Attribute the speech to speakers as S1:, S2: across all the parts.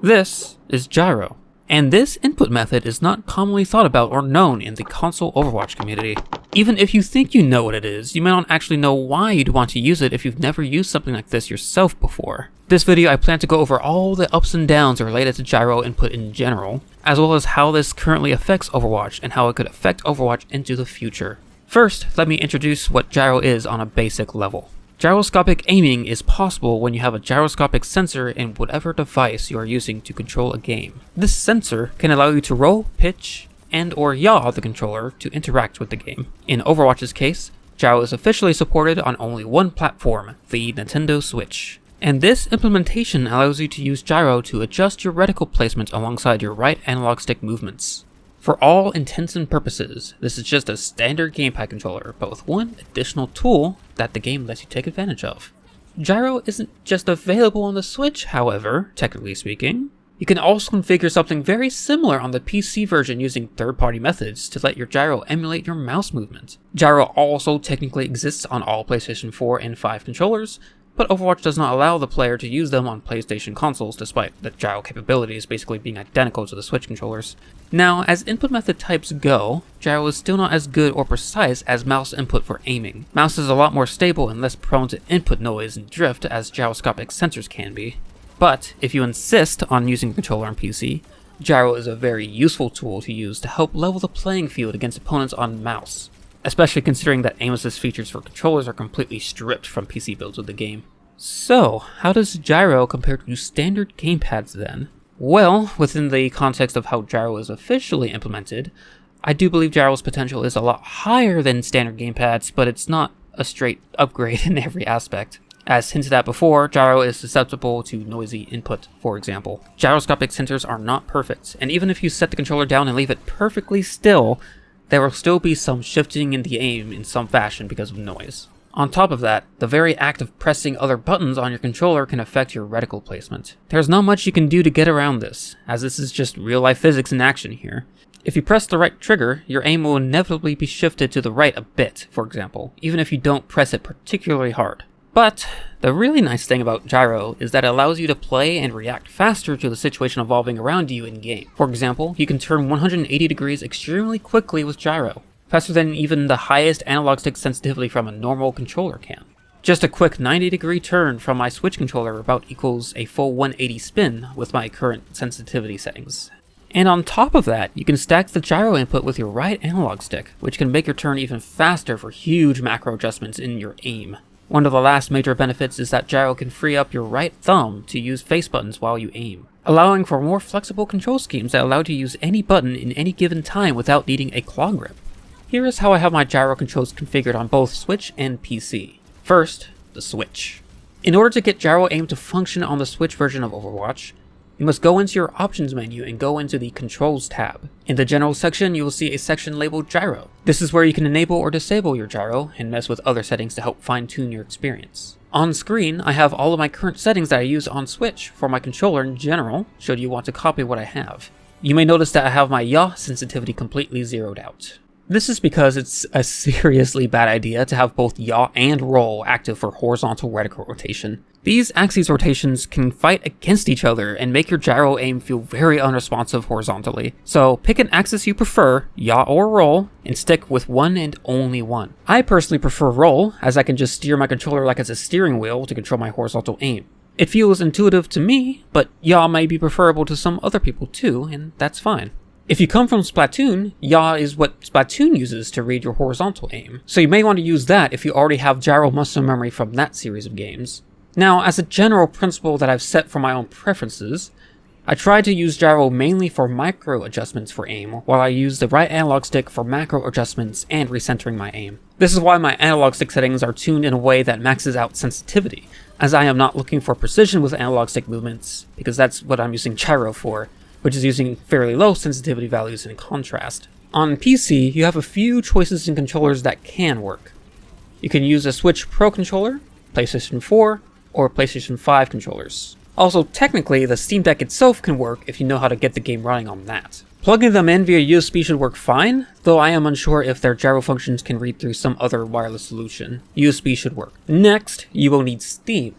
S1: This is gyro, and this input method is not commonly thought about or known in the console Overwatch community. Even if you think you know what it is, you may not actually know why you'd want to use it if you've never used something like this yourself before. This video I plan to go over all the ups and downs related to gyro input in general, as well as how this currently affects Overwatch and how it could affect Overwatch into the future. First, let me introduce what gyro is on a basic level. Gyroscopic aiming is possible when you have a gyroscopic sensor in whatever device you are using to control a game. This sensor can allow you to roll, pitch, and or yaw the controller to interact with the game. In Overwatch's case, gyro is officially supported on only one platform, the Nintendo Switch. And this implementation allows you to use gyro to adjust your reticle placement alongside your right analog stick movements. For all intents and purposes, this is just a standard gamepad controller, but with one additional tool that the game lets you take advantage of. Gyro isn't just available on the Switch, however, technically speaking. You can also configure something very similar on the PC version using third-party methods to let your gyro emulate your mouse movement. Gyro also technically exists on all PlayStation 4 and 5 controllers, but Overwatch does not allow the player to use them on PlayStation consoles despite the gyro capabilities basically being identical to the Switch controllers. Now, as input method types go, gyro is still not as good or precise as mouse input for aiming. Mouse is a lot more stable and less prone to input noise and drift as gyroscopic sensors can be. But if you insist on using a controller on PC, gyro is a very useful tool to use to help level the playing field against opponents on mouse, especially considering that aim assist features for controllers are completely stripped from PC builds of the game. So, how does gyro compare to standard gamepads then? Well, within the context of how gyro is officially implemented, I do believe gyro's potential is a lot higher than standard gamepads, but it's not a straight upgrade in every aspect. As hinted at before, gyro is susceptible to noisy input, for example. Gyroscopic sensors are not perfect, and even if you set the controller down and leave it perfectly still, there will still be some shifting in the aim in some fashion because of noise. On top of that, the very act of pressing other buttons on your controller can affect your reticle placement. There's not much you can do to get around this, as this is just real-life physics in action here. If you press the right trigger, your aim will inevitably be shifted to the right a bit, for example, even if you don't press it particularly hard. But the really nice thing about gyro is that it allows you to play and react faster to the situation evolving around you in-game. For example, you can turn 180 degrees extremely quickly with gyro, faster than even the highest analog stick sensitivity from a normal controller can. Just a quick 90-degree turn from my Switch controller about equals a full 180 spin with my current sensitivity settings. And on top of that, you can stack the gyro input with your right analog stick, which can make your turn even faster for huge macro adjustments in your aim. One of the last major benefits is that gyro can free up your right thumb to use face buttons while you aim, allowing for more flexible control schemes that allow you to use any button in any given time without needing a claw grip. Here is how I have my gyro controls configured on both Switch and PC. First, the Switch. In order to get gyro aim to function on the Switch version of Overwatch, you must go into your options menu and go into the Controls tab. In the General section, you will see a section labeled Gyro. This is where you can enable or disable your gyro and mess with other settings to help fine-tune your experience. On screen, I have all of my current settings that I use on Switch for my controller in general, should you want to copy what I have. You may notice that I have my yaw sensitivity completely zeroed out. This is because it's a seriously bad idea to have both yaw and roll active for horizontal reticle rotation. These axis rotations can fight against each other and make your gyro aim feel very unresponsive horizontally. So pick an axis you prefer, yaw or roll, and stick with one and only one. I personally prefer roll, as I can just steer my controller like it's a steering wheel to control my horizontal aim. It feels intuitive to me, but yaw may be preferable to some other people too, and that's fine. If you come from Splatoon, yaw is what Splatoon uses to read your horizontal aim, so you may want to use that if you already have gyro muscle memory from that series of games. Now, as a general principle that I've set for my own preferences, I try to use gyro mainly for micro adjustments for aim, while I use the right analog stick for macro adjustments and recentering my aim. This is why my analog stick settings are tuned in a way that maxes out sensitivity, as I am not looking for precision with analog stick movements, because that's what I'm using gyro for, which is using fairly low sensitivity values in contrast. On PC, you have a few choices in controllers that can work. You can use a Switch Pro controller, PlayStation 4, or PlayStation 5 controllers. Also, technically, the Steam Deck itself can work if you know how to get the game running on that. Plugging them in via USB should work fine, though I am unsure if their gyro functions can read through some other wireless solution. USB should work. Next, you will need Steam.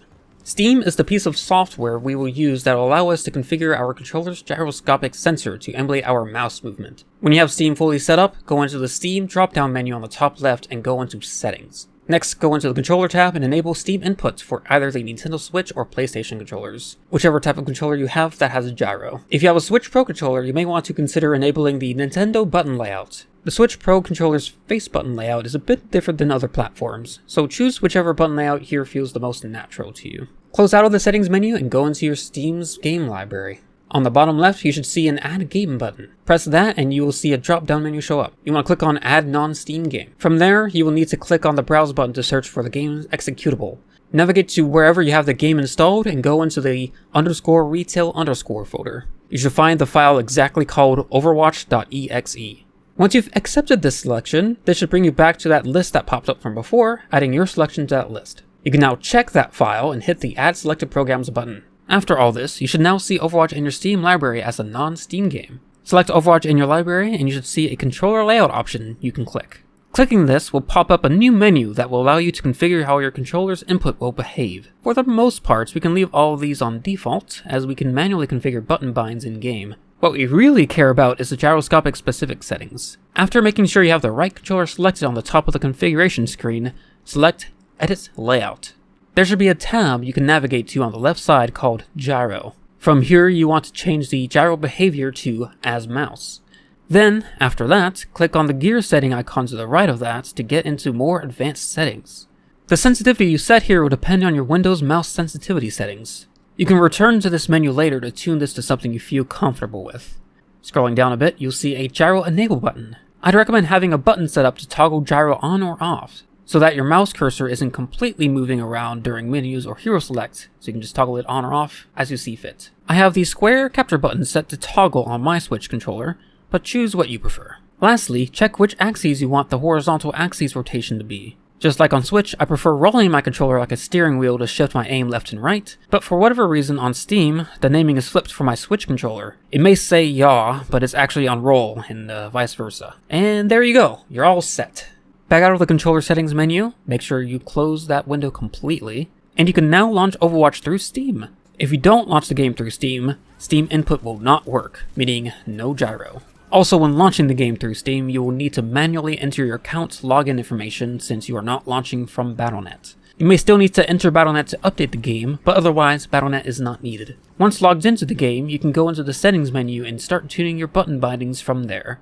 S1: Steam is the piece of software we will use that will allow us to configure our controller's gyroscopic sensor to emulate our mouse movement. When you have Steam fully set up, go into the Steam drop-down menu on the top left and go into Settings. Next, go into the Controller tab and enable Steam inputs for either the Nintendo Switch or PlayStation controllers, whichever type of controller you have that has a gyro. If you have a Switch Pro controller, you may want to consider enabling the Nintendo button layout. The Switch Pro controller's face button layout is a bit different than other platforms, so choose whichever button layout here feels the most natural to you. Close out of the Settings menu and go into your Steam's game library. On the bottom left, you should see an Add Game button. Press that and you will see a drop-down menu show up. You want to click on Add Non-Steam Game. From there, you will need to click on the Browse button to search for the game's executable. Navigate to wherever you have the game installed and go into the _retail_ folder. You should find the file exactly called overwatch.exe. Once you've accepted this selection, this should bring you back to that list that popped up from before, adding your selection to that list. You can now check that file and hit the Add Selected Programs button. After all this, you should now see Overwatch in your Steam library as a non-Steam game. Select Overwatch in your library and you should see a controller layout option you can click. Clicking this will pop up a new menu that will allow you to configure how your controller's input will behave. For the most parts, we can leave all of these on default, as we can manually configure button binds in-game. What we really care about is the gyroscopic specific settings. After making sure you have the right controller selected on the top of the configuration screen, select Edit Layout. There should be a tab you can navigate to on the left side called Gyro. From here, you want to change the gyro behavior to as mouse. Then, after that, click on the gear setting icon to the right of that to get into more advanced settings. The sensitivity you set here will depend on your Windows mouse sensitivity settings. You can return to this menu later to tune this to something you feel comfortable with. Scrolling down a bit, you'll see a Gyro Enable button. I'd recommend having a button set up to toggle gyro on or off, so that your mouse cursor isn't completely moving around during menus or hero select, so you can just toggle it on or off as you see fit. I have the square capture button set to toggle on my Switch controller, but choose what you prefer. Lastly, check which axes you want the horizontal axis rotation to be. Just like on Switch, I prefer rolling my controller like a steering wheel to shift my aim left and right, but for whatever reason on Steam, the naming is flipped for my Switch controller. It may say yaw, but it's actually on roll, and vice versa. And there you go, you're all set. Back out of the controller settings menu, make sure you close that window completely, and you can now launch Overwatch through Steam. If you don't launch the game through Steam, Steam input will not work, meaning no gyro. Also, when launching the game through Steam, you will need to manually enter your account's login information since you are not launching from Battle.net. You may still need to enter Battle.net to update the game, but otherwise, Battle.net is not needed. Once logged into the game, you can go into the settings menu and start tuning your button bindings from there.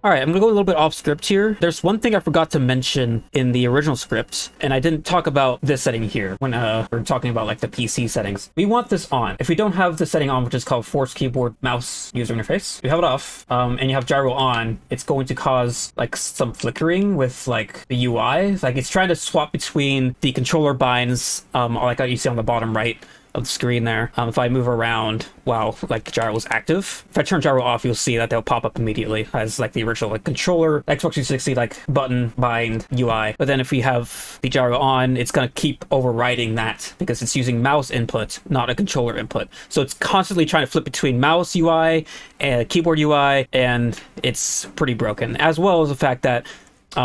S1: Alright, I'm going to go a little bit off script here. There's one thing I forgot to mention in the original script, and I didn't talk about this setting here when we're talking about like the PC settings. We want this on. If we don't have the setting on, which is called Force Keyboard Mouse User Interface, if you have it off, and you have gyro on, it's going to cause like some flickering with like the UI. Like it's trying to swap between the controller binds, like you see on the bottom right of the screen there. If I move around while like gyro is active, if I turn gyro off, you'll see that they'll pop up immediately as like the original like controller Xbox 360 like button bind UI. But then if we have the gyro on, it's gonna keep overriding that because it's using mouse input, not a controller input. So it's constantly trying to flip between mouse UI and keyboard UI, and it's pretty broken. As well as the fact that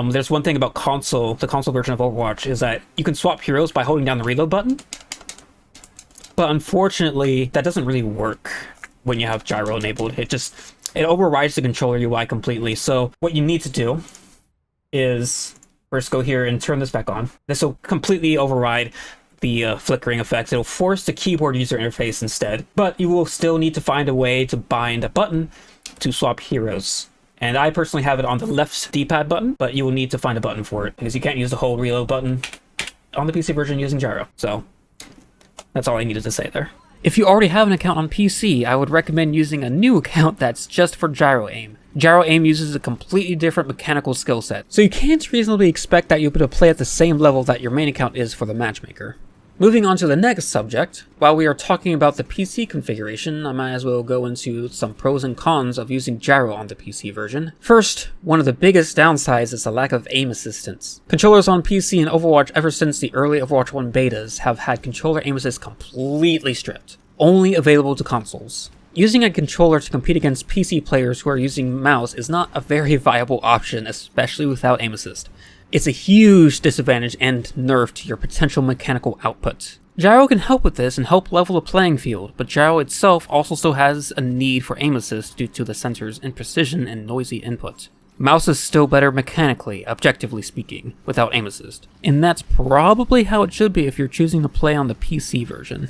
S1: there's one thing about the console version of Overwatch is that you can swap heroes by holding down the reload button. But unfortunately, that doesn't really work when you have gyro enabled. It overrides the controller UI completely. So what you need to do is first go here and turn this back on. This will completely override the flickering effects. It'll force the keyboard user interface instead, but you will still need to find a way to bind a button to swap heroes. And I personally have it on the left D-pad button, but you will need to find a button for it because you can't use the whole reload button on the PC version using gyro. So that's all I needed to say there. If you already have an account on PC, I would recommend using a new account that's just for gyro aim. Gyro aim uses a completely different mechanical skill set, so you can't reasonably expect that you'll be able to play at the same level that your main account is for the matchmaker. Moving on to the next subject, while we are talking about the PC configuration, I might as well go into some pros and cons of using gyro on the PC version. First, one of the biggest downsides is the lack of aim assistance. Controllers on PC and Overwatch ever since the early Overwatch 1 betas have had controller aim assist completely stripped, only available to consoles. Using a controller to compete against PC players who are using mouse is not a very viable option, especially without aim assist. It's a huge disadvantage and nerf to your potential mechanical output. Gyro can help with this and help level the playing field, but Gyro itself also still has a need for aim assist due to the sensor's imprecision and noisy input. Mouse is still better mechanically, objectively speaking, without aim assist. And that's probably how it should be if you're choosing to play on the PC version.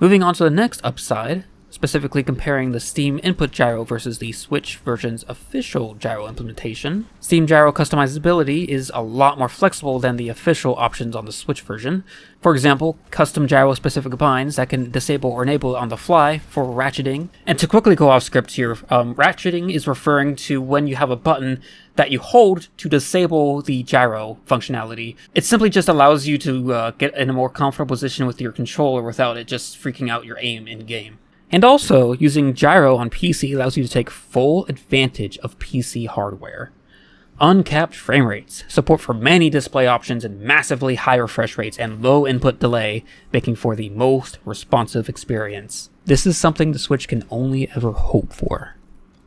S1: Moving on to the next upside, specifically comparing the Steam input gyro versus the Switch version's official gyro implementation. Steam gyro customizability is a lot more flexible than the official options on the Switch version. For example, custom gyro-specific binds that can disable or enable on the fly for ratcheting. And to quickly go off script here, ratcheting is referring to when you have a button that you hold to disable the gyro functionality. It simply just allows you to get in a more comfortable position with your controller without it just freaking out your aim in-game. And also, using gyro on PC allows you to take full advantage of PC hardware. Uncapped frame rates, support for many display options and massively high refresh rates and low input delay, making for the most responsive experience. This is something the Switch can only ever hope for.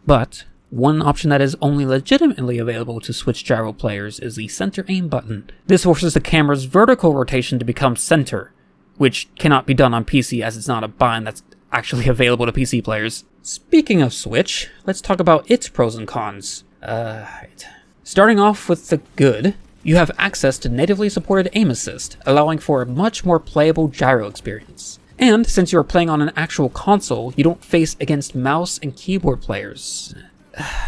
S1: But one option that is only legitimately available to Switch gyro players is the center aim button. This forces the camera's vertical rotation to become center, which cannot be done on PC as it's not a bind that's actually available to PC players. Speaking of Switch, let's talk about its pros and cons. Starting off with the good, you have access to natively supported aim assist, allowing for a much more playable gyro experience. And since you're playing on an actual console, you don't face against mouse and keyboard players.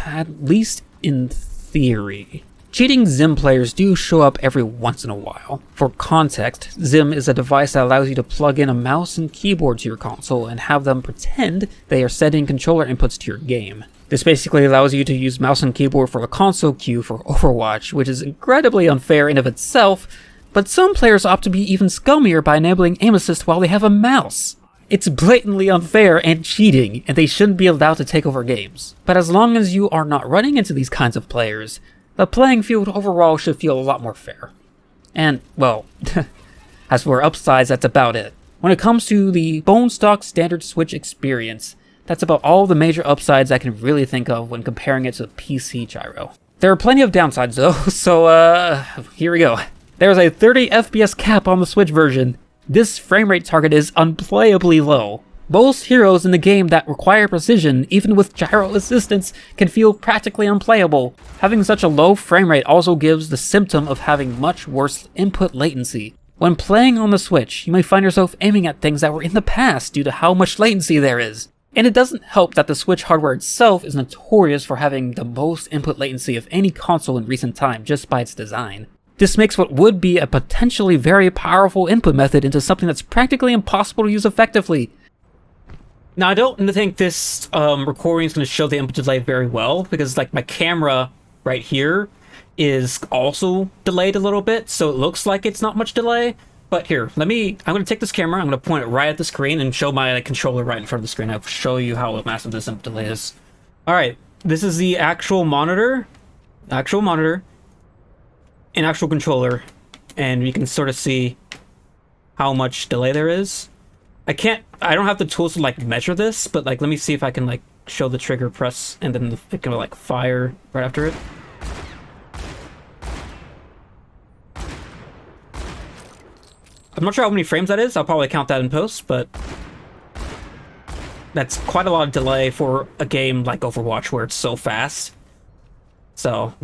S1: At least in theory. Cheating Zim players do show up every once in a while. For context, Zim is a device that allows you to plug in a mouse and keyboard to your console and have them pretend they are sending controller inputs to your game. This basically allows you to use mouse and keyboard for the console queue for Overwatch, which is incredibly unfair in of itself, but some players opt to be even scummier by enabling aim assist while they have a mouse. It's blatantly unfair and cheating, and they shouldn't be allowed to take over games. But as long as you are not running into these kinds of players, the playing field overall should feel a lot more fair. And, well, as for upsides, that's about it. When it comes to the bone stock standard Switch experience, that's about all the major upsides I can really think of when comparing it to PC gyro. There are plenty of downsides though, so here we go. There's a 30 FPS cap on the Switch version. This frame rate target is unplayably low. Most heroes in the game that require precision, even with gyro assistance, can feel practically unplayable. Having such a low frame rate also gives the symptom of having much worse input latency. When playing on the Switch, you may find yourself aiming at things that were in the past due to how much latency there is. And it doesn't help that the Switch hardware itself is notorious for having the most input latency of any console in recent time just by its design. This makes what would be a potentially very powerful input method into something that's practically impossible to use effectively. Now, I don't think this recording is going to show the input delay very well, because like my camera right here is also delayed a little bit, so it looks like it's not much delay. But here, I'm going to take this camera, I'm going to point it right at the screen and show my controller right in front of the screen. I'll show you how massive this input delay is. Alright, this is the actual monitor, and actual controller, and you can sort of see how much delay there is. I don't have the tools to like measure this, but like let me see if I can like show the trigger press and then it can like fire right after it. I'm not sure how many frames that is. I'll probably count that in post, but that's quite a lot of delay for a game like Overwatch where it's so fast. So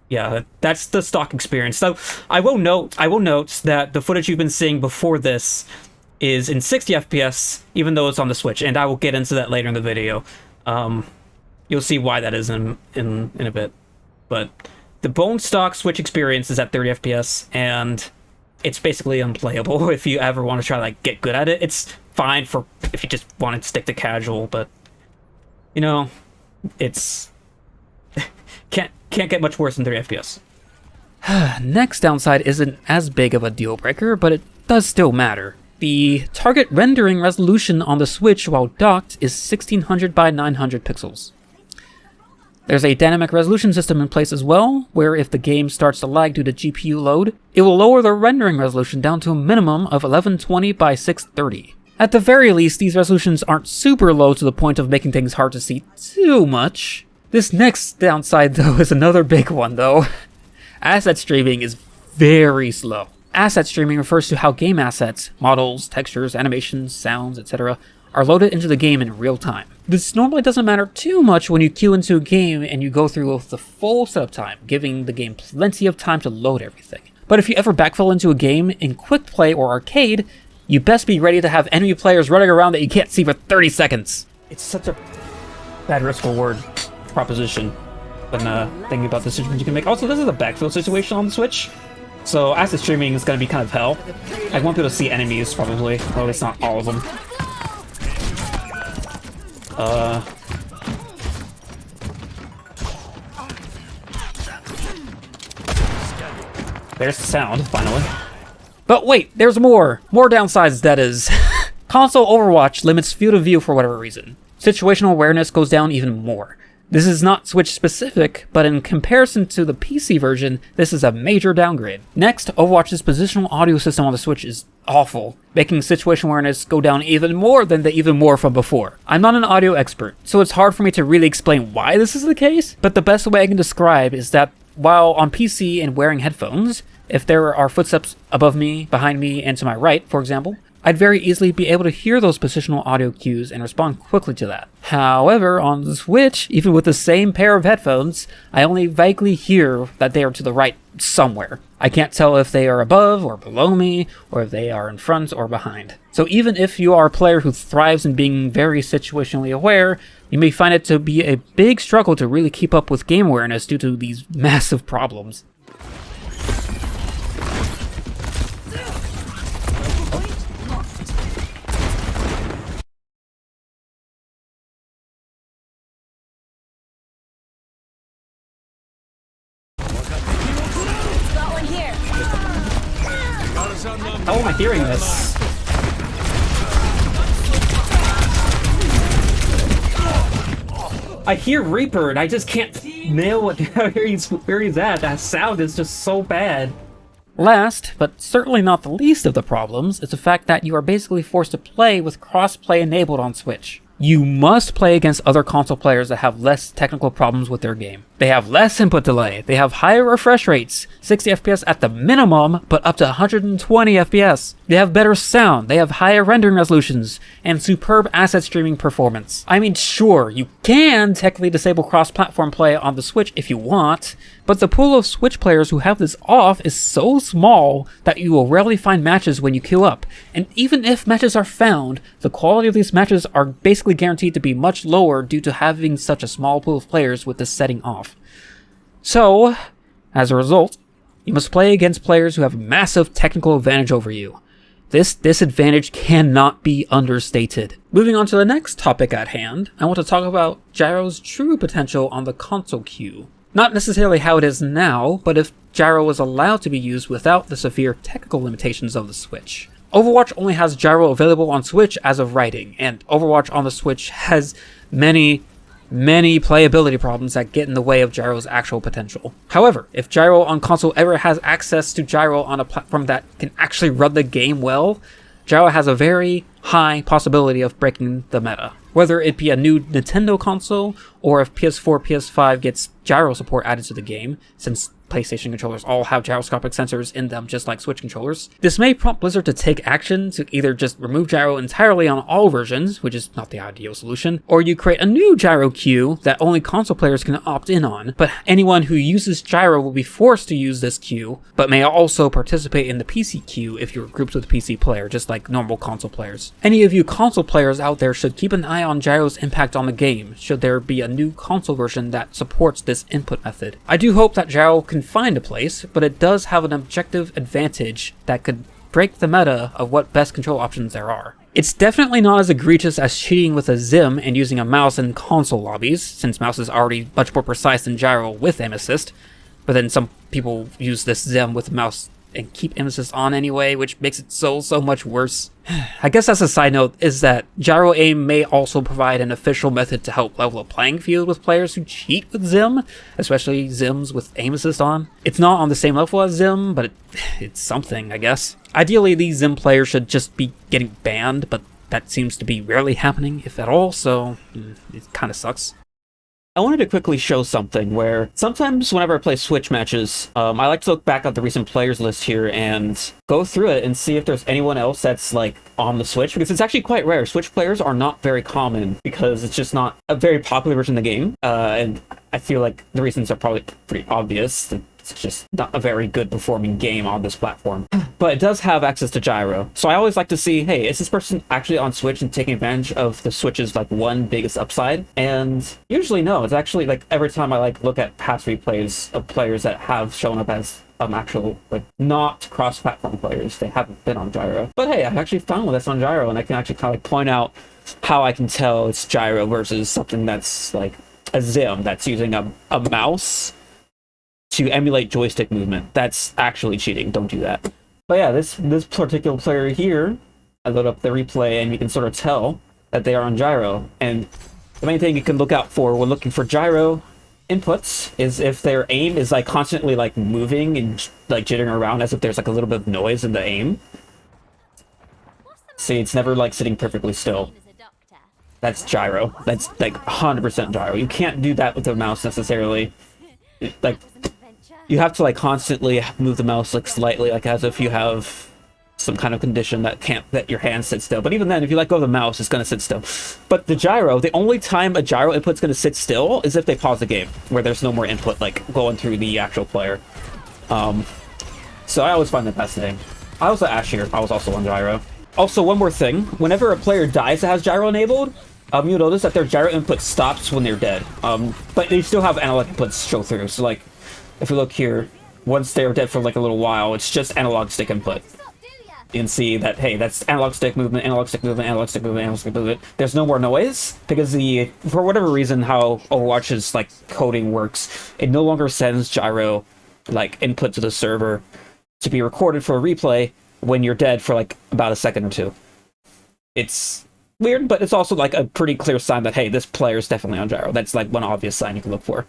S1: yeah, that's the stock experience. So I will note that the footage you've been seeing before this is in 60 FPS, even though it's on the Switch, and I will get into that later in the video. You'll see why that is in a bit. But the bone stock Switch experience is at 30 FPS, and it's basically unplayable if you ever want to try to like get good at it. It's fine for if you just want to stick to casual, but you know, it's can't get much worse than 30 FPS. Next downside isn't as big of a deal breaker, but it does still matter. The target rendering resolution on the Switch while docked is 1600 by 900 pixels. There's a dynamic resolution system in place as well, where if the game starts to lag due to GPU load, it will lower the rendering resolution down to a minimum of 1120 by 630. At the very least, these resolutions aren't super low to the point of making things hard to see too much. This next downside though is another big one though. Asset streaming is very slow. Asset streaming refers to how game assets, models, textures, animations, sounds, etc. are loaded into the game in real time. This normally doesn't matter too much when you queue into a game and you go through the full setup time, giving the game plenty of time to load everything. But if you ever backfill into a game in quick play or arcade, you best be ready to have enemy players running around that you can't see for 30 seconds. It's such a bad risk reward proposition when thinking about the decisions you can make. Also, this is a backfill situation on the Switch, so asset streaming is going to be kind of hell. I won't be able to see enemies, probably, or at least not all of them. There's the sound, finally. But wait, there's more! More downsides, that is. Console Overwatch limits field of view for whatever reason. Situational awareness goes down even more. This is not Switch specific, but in comparison to the PC version, this is a major downgrade. Next, Overwatch's positional audio system on the Switch is awful, making situational awareness go down even more than the even more from before. I'm not an audio expert, so it's hard for me to really explain why this is the case, but the best way I can describe is that while on PC and wearing headphones, if there are footsteps above me, behind me, and to my right, for example, I'd very easily be able to hear those positional audio cues and respond quickly to that. However, on the Switch, even with the same pair of headphones, I only vaguely hear that they are to the right somewhere. I can't tell if they are above or below me, or if they are in front or behind. So even if you are a player who thrives in being very situationally aware, you may find it to be a big struggle to really keep up with game awareness due to these massive problems. How am I hearing this? I hear Reaper and I just can't nail where he's at. That sound is just so bad. Last, but certainly not the least of the problems, is the fact that you are basically forced to play with cross-play enabled on Switch. You must play against other console players that have less technical problems with their game. They have less input delay, they have higher refresh rates, 60 FPS at the minimum, but up to 120 FPS. They have better sound, they have higher rendering resolutions, and superb asset streaming performance. I mean, sure, you can technically disable cross-platform play on the Switch if you want, but the pool of Switch players who have this off is so small that you will rarely find matches when you queue up. And even if matches are found, the quality of these matches are basically guaranteed to be much lower due to having such a small pool of players with this setting off. So, as a result, you must play against players who have a massive technical advantage over you. This disadvantage cannot be understated. Moving on to the next topic at hand, I want to talk about Gyro's true potential on the console queue. Not necessarily how it is now, but if Gyro was allowed to be used without the severe technical limitations of the Switch. Overwatch only has Gyro available on Switch as of writing, and Overwatch on the Switch has many playability problems that get in the way of Gyro's actual potential. However, if Gyro on console ever has access to Gyro on a platform that can actually run the game well, Gyro has a very high possibility of breaking the meta. Whether it be a new Nintendo console, or if PS4, PS5 gets Gyro support added to the game, since PlayStation controllers all have gyroscopic sensors in them just like Switch controllers. This may prompt Blizzard to take action to either just remove Gyro entirely on all versions, which is not the ideal solution, or you create a new Gyro queue that only console players can opt in on, but anyone who uses Gyro will be forced to use this queue, but may also participate in the PC queue if you're grouped with a PC player, just like normal console players. Any of you console players out there should keep an eye on Gyro's impact on the game, should there be a new console version that supports this input method. I do hope that Gyro can find a place, but it does have an objective advantage that could break the meta of what best control options there are. It's definitely not as egregious as cheating with a Zim and using a mouse in console lobbies, since mouse is already much more precise than Gyro with aim assist, but then some people use this Zim with mouse and keep aim assist on anyway, which makes it so much worse. I guess as a side note is that Gyro aim may also provide an official method to help level a playing field with players who cheat with Zim, especially Zims with aim assist on. It's not on the same level as Zim, but it's something, I guess. Ideally, these Zim players should just be getting banned, but that seems to be rarely happening, if at all, so it kind of sucks. I wanted to quickly show something where sometimes whenever I play Switch matches, I like to look back at the recent players list here and go through it and see if there's anyone else that's like on the Switch, because it's actually quite rare. Switch players are not very common because it's just not a very popular version of the game, and I feel like the reasons are probably pretty obvious. It's just not a very good performing game on this platform. But it does have access to gyro. So I always like to see, hey, is this person actually on Switch and taking advantage of the Switch's like one biggest upside? And usually no. It's actually like every time I like look at past replays of players that have shown up as actual like not cross-platform players, they haven't been on gyro. But hey, I actually found one that's on gyro, and I can actually kind of like point out how I can tell it's gyro versus something that's like a Zim that's using a mouse to emulate joystick movement. That's actually cheating. Don't do that. But yeah, this particular player here, I load up the replay and you can sort of tell that they are on gyro. And the main thing you can look out for when looking for gyro inputs is if their aim is like constantly like moving and like jittering around as if there's like a little bit of noise in the aim. See, it's never like sitting perfectly still. That's gyro. That's like 100% gyro. You can't do that with the mouse necessarily. Like, you have to like constantly move the mouse like slightly, like as if you have some kind of condition that your hand sits still. But even then, if you let go of the mouse, it's gonna sit still. But the gyro, the only time a gyro input's gonna sit still is if they pause the game, where there's no more input like going through the actual player. So I always find that fascinating. I was Ash here. I was also on gyro. Also, one more thing: whenever a player dies that has gyro enabled, you'll notice that their gyro input stops when they're dead. But they still have analog inputs show through. So like, if you look here, once they're dead for like a little while, it's just analog stick input. You can see that, hey, that's analog stick movement, analog stick movement, analog stick movement, analog stick movement. There's no more noise, because for whatever reason, how Overwatch's like coding works, it no longer sends gyro like input to the server to be recorded for a replay when you're dead for like about a second or two. It's weird, but it's also like a pretty clear sign that, hey, this player is definitely on gyro. That's like one obvious sign you can look for.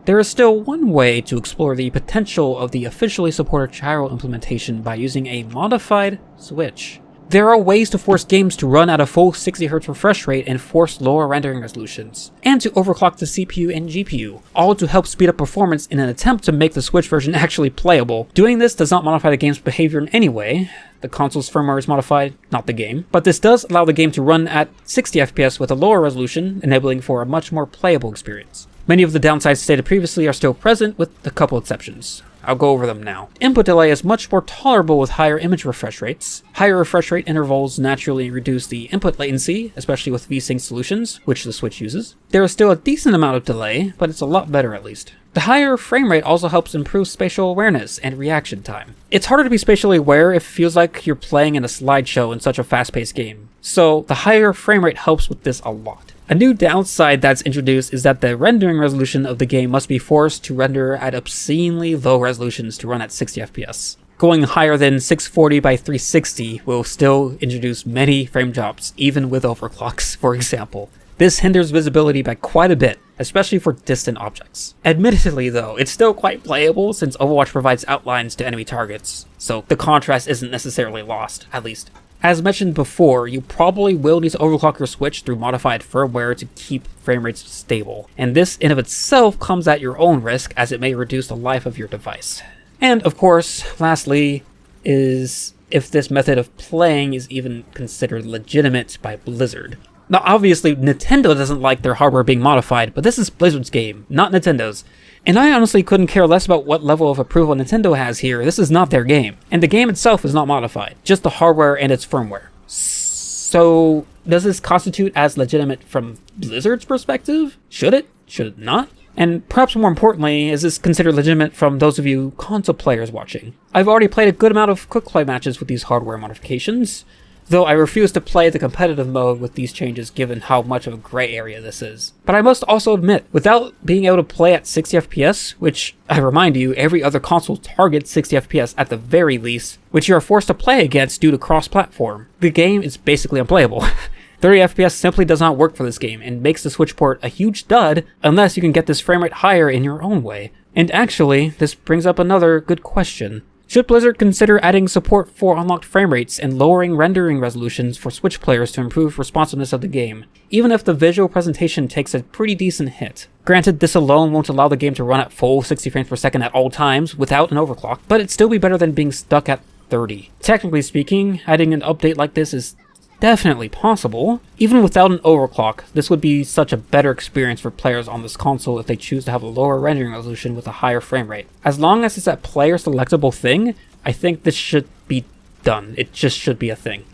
S2: There is still one way to explore the potential of the officially supported gyro implementation by using a modified switch. There are ways to force games to run at a full 60Hz refresh rate and force lower rendering resolutions, and to overclock the CPU and GPU, all to help speed up performance in an attempt to make the Switch version actually playable. Doing this does not modify the game's behavior in any way. The console's firmware is modified, not the game, but this does allow the game to run at 60 FPS with a lower resolution, enabling for a much more playable experience. Many of the downsides stated previously are still present, with a couple exceptions. I'll go over them now. Input delay is much more tolerable with higher image refresh rates. Higher refresh rate intervals naturally reduce the input latency, especially with VSync solutions, which the Switch uses. There is still a decent amount of delay, but it's a lot better at least. The higher frame rate also helps improve spatial awareness and reaction time. It's harder to be spatially aware if it feels like you're playing in a slideshow in such a fast-paced game, so the higher frame rate helps with this a lot. A new downside that's introduced is that the rendering resolution of the game must be forced to render at obscenely low resolutions to run at 60 FPS. Going higher than 640 by 360 will still introduce many frame drops, even with overclocks, for example. This hinders visibility by quite a bit, especially for distant objects. Admittedly though, it's still quite playable since Overwatch provides outlines to enemy targets, so the contrast isn't necessarily lost, at least. As mentioned before, you probably will need to overclock your Switch through modified firmware to keep frame rates stable, and this in of itself comes at your own risk as it may reduce the life of your device. And of course, lastly, is if this method of playing is even considered legitimate by Blizzard. Now obviously Nintendo doesn't like their hardware being modified, but this is Blizzard's game, not Nintendo's. And I honestly couldn't care less about what level of approval Nintendo has here. This is not their game. And the game itself is not modified, just the hardware and its firmware. So, does this constitute as legitimate from Blizzard's perspective? Should it? Should it not? And perhaps more importantly, is this considered legitimate from those of you console players watching? I've already played a good amount of quick play matches with these hardware modifications, though I refuse to play the competitive mode with these changes given how much of a gray area this is. But I must also admit, without being able to play at 60 FPS, which, I remind you, every other console targets 60 FPS at the very least, which you are forced to play against due to cross-platform, the game is basically unplayable. 30 FPS simply does not work for this game, and makes the Switch port a huge dud unless you can get this frame rate higher in your own way. And actually, this brings up another good question. Should Blizzard consider adding support for unlocked frame rates and lowering rendering resolutions for Switch players to improve responsiveness of the game, even if the visual presentation takes a pretty decent hit? Granted, this alone won't allow the game to run at full 60 frames per second at all times without an overclock, but it'd still be better than being stuck at 30. Technically speaking, adding an update like this is definitely possible. Even without an overclock, this would be such a better experience for players on this console if they choose to have a lower rendering resolution with a higher frame rate. As long as it's a player selectable thing, I think this should be done. It just should be a thing.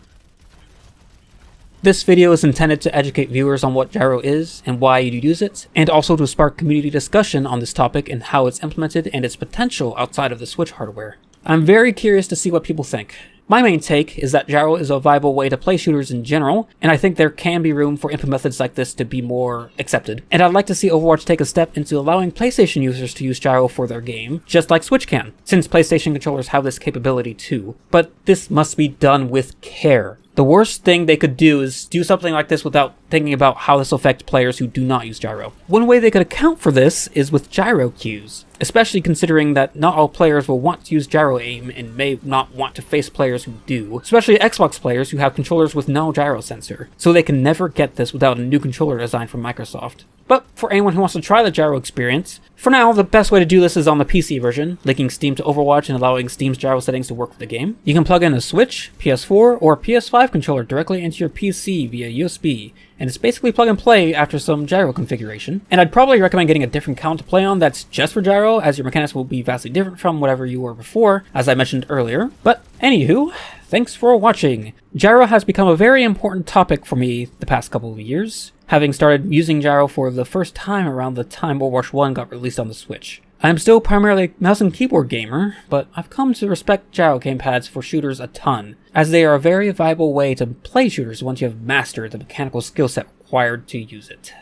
S2: This video is intended to educate viewers on what Gyro is and why you use it, and also to spark community discussion on this topic and how it's implemented and its potential outside of the Switch hardware. I'm very curious to see what people think. My main take is that Gyro is a viable way to play shooters in general, and I think there can be room for input methods like this to be more accepted. And I'd like to see Overwatch take a step into allowing PlayStation users to use Gyro for their game, just like Switch can, since PlayStation controllers have this capability too. But this must be done with care. The worst thing they could do is do something like this without thinking about how this will affect players who do not use Gyro. One way they could account for this is with gyro cues, especially considering that not all players will want to use gyro aim and may not want to face players who do, especially Xbox players who have controllers with no gyro sensor, so they can never get this without a new controller design from Microsoft. But for anyone who wants to try the Gyro Experience, for now, the best way to do this is on the PC version, linking Steam to Overwatch and allowing Steam's gyro settings to work with the game. You can plug in a Switch, PS4, or PS5 controller directly into your PC via USB, and it's basically plug and play after some gyro configuration. And I'd probably recommend getting a different count to play on that's just for gyro, as your mechanics will be vastly different from whatever you were before, as I mentioned earlier. But anywho, thanks for watching. Gyro has become a very important topic for me the past couple of years, having started using gyro for the first time around the time Overwatch 1 got released on the Switch. I'm still primarily a mouse and keyboard gamer, but I've come to respect gyro gamepads for shooters a ton, as they are a very viable way to play shooters once you have mastered the mechanical skill set required to use it.